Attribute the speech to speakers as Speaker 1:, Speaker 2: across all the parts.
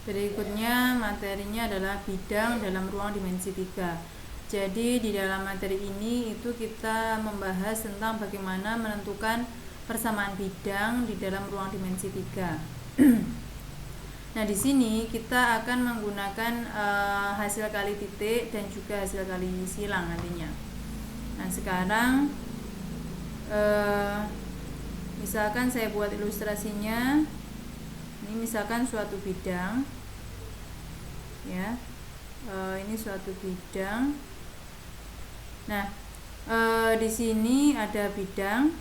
Speaker 1: Berikutnya materinya adalah bidang dalam ruang dimensi 3. Jadi di dalam materi ini itu kita membahas tentang bagaimana menentukan persamaan bidang di dalam ruang dimensi 3. Nah, di sini kita akan menggunakan hasil kali titik dan juga hasil kali silang nantinya. Nah, sekarang misalkan saya buat ilustrasinya. Ini misalkan suatu bidang, ya. Ini suatu bidang. Nah, di sini ada bidang,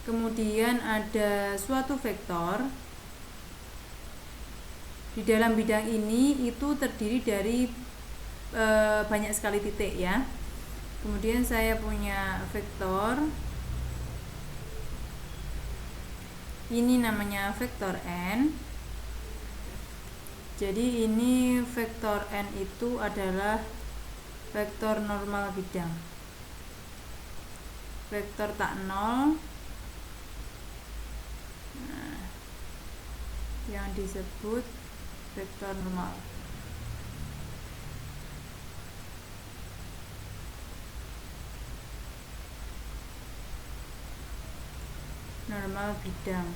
Speaker 1: kemudian ada suatu vektor. Di dalam bidang ini itu terdiri dari banyak sekali titik, ya. Kemudian saya punya vektor. Ini namanya vektor n. Jadi ini vektor n itu adalah vektor normal bidang. Vektor tak nol, nah, yang disebut vektor normal. Normal bidang.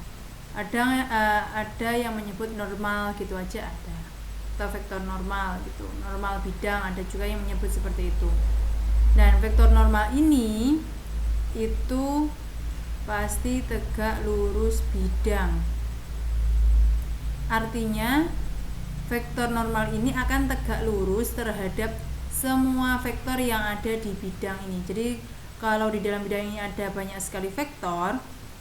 Speaker 1: Ada yang menyebut normal gitu aja ada, atau vektor normal gitu. Normal bidang ada juga yang menyebut seperti itu. Dan vektor normal ini itu pasti tegak lurus bidang. Artinya vektor normal ini akan tegak lurus terhadap semua vektor yang ada di bidang ini. Jadi kalau di dalam bidang ini ada banyak sekali vektor,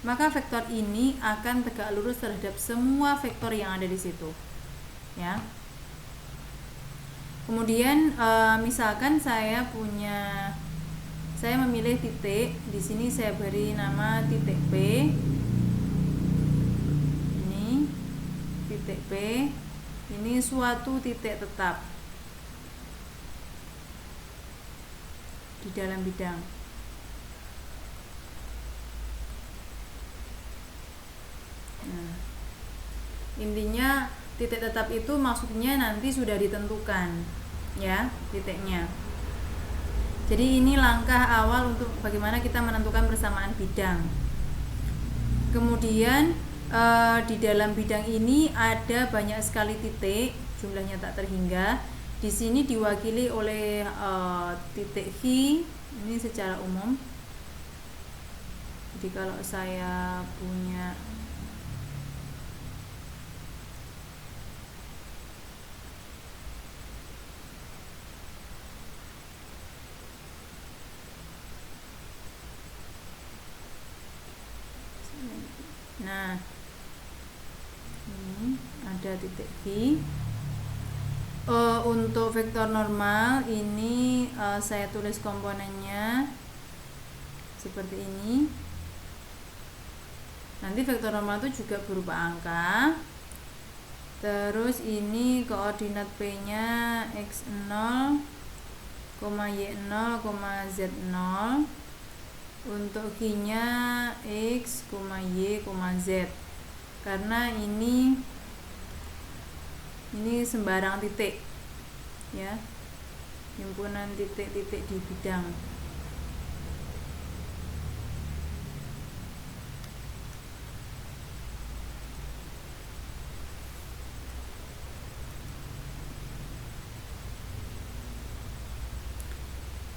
Speaker 1: maka vektor ini akan tegak lurus terhadap semua vektor yang ada di situ, ya. Kemudian misalkan saya memilih titik. Di sini saya beri nama titik P. Ini titik P. Ini suatu titik tetap di dalam bidang. Nah, intinya titik tetap itu maksudnya nanti sudah ditentukan, ya, titiknya. Jadi ini langkah awal untuk bagaimana kita menentukan persamaan bidang. Kemudian di dalam bidang ini ada banyak sekali titik, jumlahnya tak terhingga. Di sini diwakili oleh titik V, ini secara umum. Jadi kalau saya punya ini ada titik V. Untuk vektor normal ini saya tulis komponennya seperti ini. Nanti vektor normal itu juga berupa angka. Terus ini koordinat P-nya x0, y0, z0. Untuk Q-nya x, y, z. Karena ini sembarang titik, ya, himpunan titik-titik di bidang.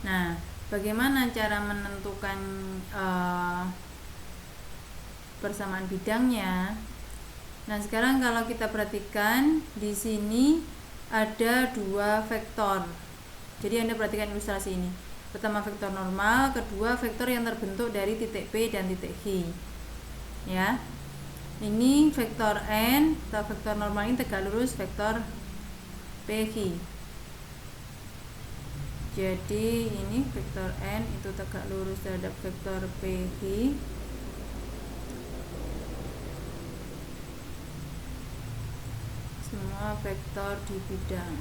Speaker 1: Nah, bagaimana cara menentukan persamaan bidangnya? Nah, sekarang kalau kita perhatikan di sini ada dua vektor. Jadi Anda perhatikan ilustrasi ini. Pertama vektor normal, kedua vektor yang terbentuk dari titik P dan titik Q. Ya. Ini vektor n atau vektor normal ini tegak lurus vektor PQ. Jadi ini vektor n itu tegak lurus terhadap vektor PQ. Semua vektor di bidang.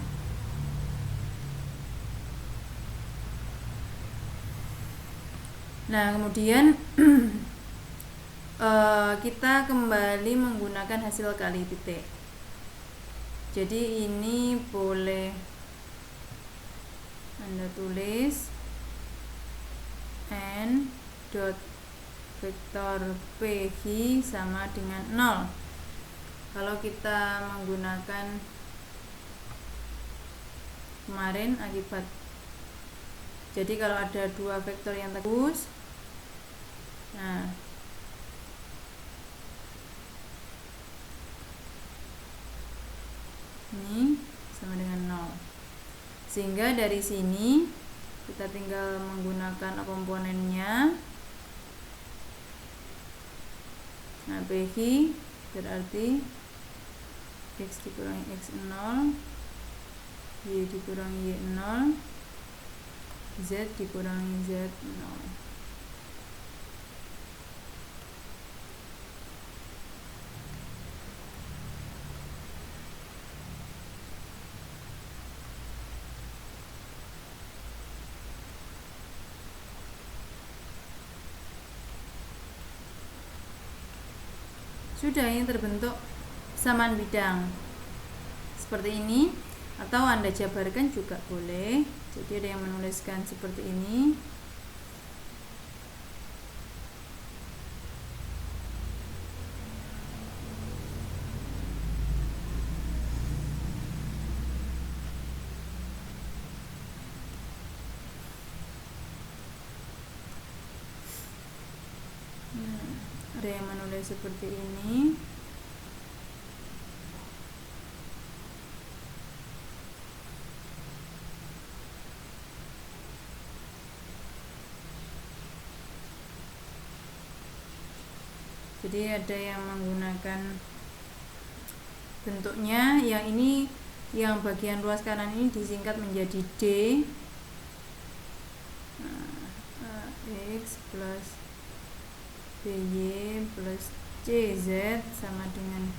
Speaker 1: Nah, kemudian kita kembali menggunakan hasil kali titik. Jadi ini boleh Anda tulis n dot vektor PJ sama dengan 0. Kalau kita menggunakan kemarin akibat, jadi kalau ada dua vektor yang tembus, nah ini sama dengan 0, sehingga dari sini kita tinggal menggunakan komponennya. Nah, PJ berarti X dikurangi X0, Y dikurangi Y0, Z dikurangi Z0. Sudah, ini terbentuk persamaan bidang seperti ini, atau Anda jabarkan juga boleh. Jadi ada yang menuliskan seperti ini. Ada yang menulis seperti ini. Jadi ada yang menggunakan bentuknya, yang ini, yang bagian ruas kanan ini disingkat menjadi D. X plus BY plus CZ sama dengan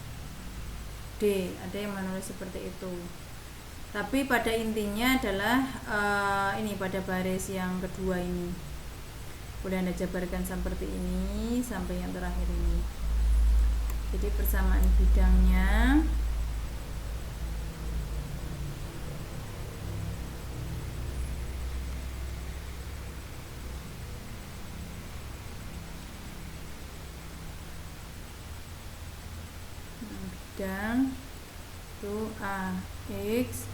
Speaker 1: D. Ada yang menulis seperti itu. Tapi pada intinya adalah ini pada baris yang kedua ini. Boleh Anda jabarkan seperti ini sampai yang terakhir ini. Jadi persamaan bidangnya bidang itu AX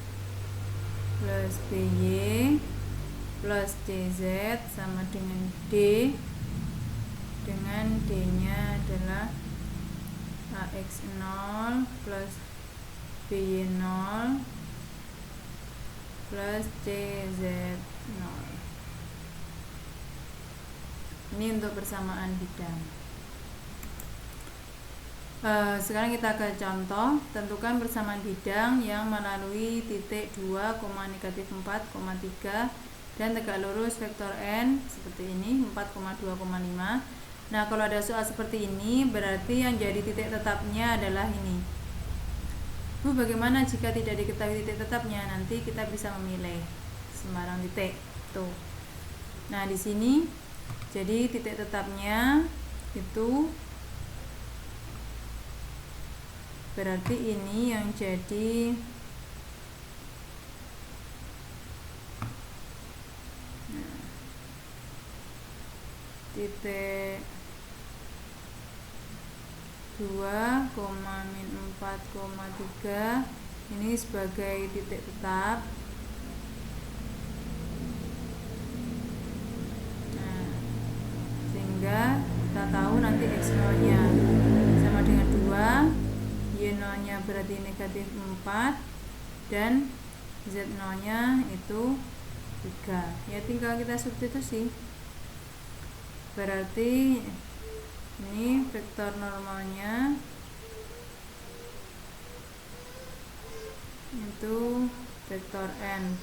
Speaker 1: plus BY plus CZ sama dengan D, dengan D nya adalah AX0 plus BY0 plus CZ0. Ini untuk persamaan bidang. Sekarang kita ke contoh. Tentukan persamaan bidang yang melalui titik 2, negatif 4, 3 dan tegak lurus vektor n seperti ini 4,2,5. Nah, kalau ada soal seperti ini berarti yang jadi titik tetapnya adalah ini. Bu, bagaimana jika tidak diketahui titik tetapnya? Nanti kita bisa memilih sembarang titik. Tuh. Nah, di sini jadi titik tetapnya itu berarti ini yang jadi titik 2, min 4,3 ini sebagai titik tetap. Nah, sehingga kita tahu nanti X0 nya sama dengan 2, Y0 nya berarti negatif 4 dan Z0 nya itu 3. Ya tinggal kita substitusi. Berarti ini vektor normalnya itu vektor n.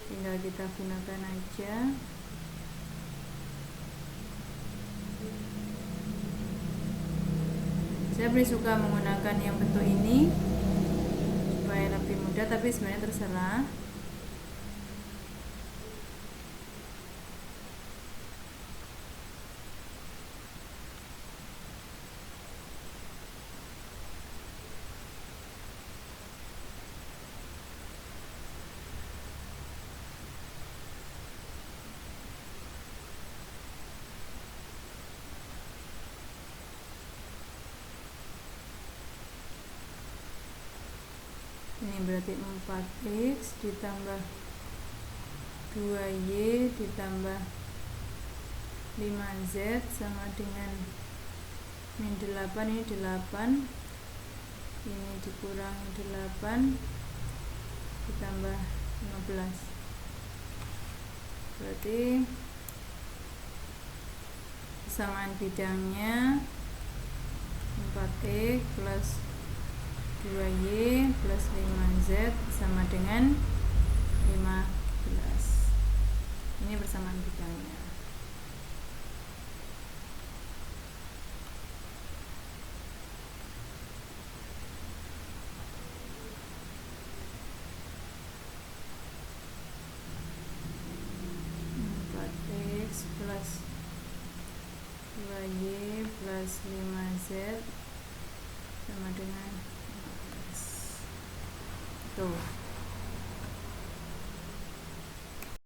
Speaker 1: Tinggal kita gunakan aja. Saya lebih suka menggunakan yang bentuk ini supaya lebih mudah, tapi sebenarnya terserah. berarti 4x ditambah 2y ditambah 5z sama dengan min 8, ini 8, ini dikurangi 8 ditambah 15, berarti persamaan bidangnya 4x plus 2y plus 5z sama dengan 15. Ini persamaan bidangnya. Plus 2y plus 5z sama dengan 15. Tuh.